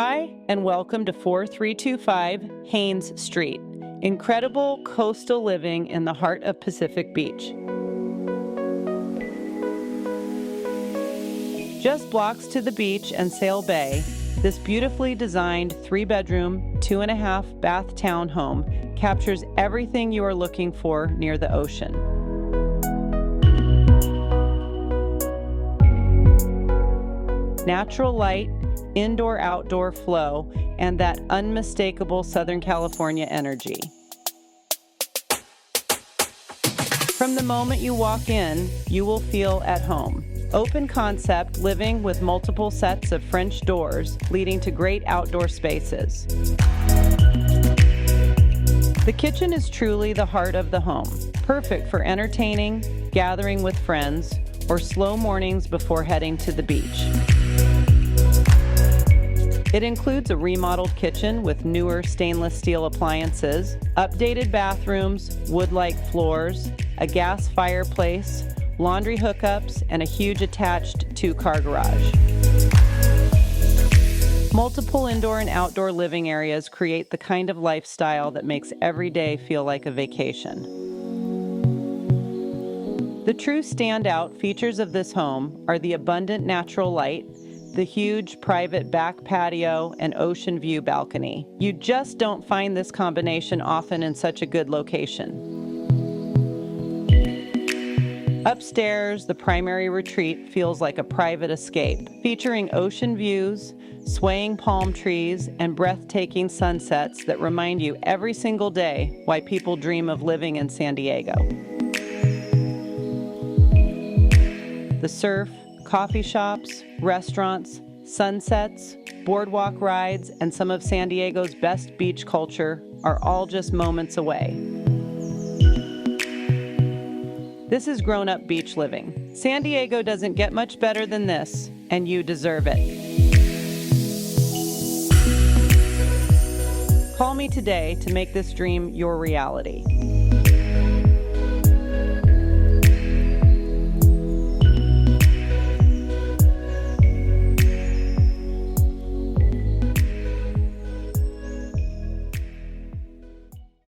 Hi, and welcome to 4325 Haines Street. Incredible coastal living in the heart of Pacific Beach. Just blocks to the beach and Sail Bay, this beautifully designed 3-bedroom, 2.5-bath townhome captures everything you are looking for near the ocean. Natural light, indoor-outdoor flow, and that unmistakable Southern California energy. From the moment you walk in, you will feel at home. Open concept living with multiple sets of French doors leading to great outdoor spaces. The kitchen is truly the heart of the home, perfect for entertaining, gathering with friends, or slow mornings before heading to the beach. It includes a remodeled kitchen with newer stainless steel appliances, updated bathrooms, wood-like floors, a gas fireplace, laundry hookups, and a huge attached 2-car garage. Multiple indoor and outdoor living areas create the kind of lifestyle that makes every day feel like a vacation. The true standout features of this home are the abundant natural light, the huge private back patio, and ocean view balcony. You just don't find this combination often in such a good location. Upstairs, the primary retreat feels like a private escape, featuring ocean views, swaying palm trees, and breathtaking sunsets that remind you every single day why people dream of living in San Diego. The surf, coffee shops, restaurants, sunsets, boardwalk rides, and some of San Diego's best beach culture are all just moments away. This is grown-up beach living. San Diego doesn't get much better than this, and you deserve it. Call me today to make this dream your reality.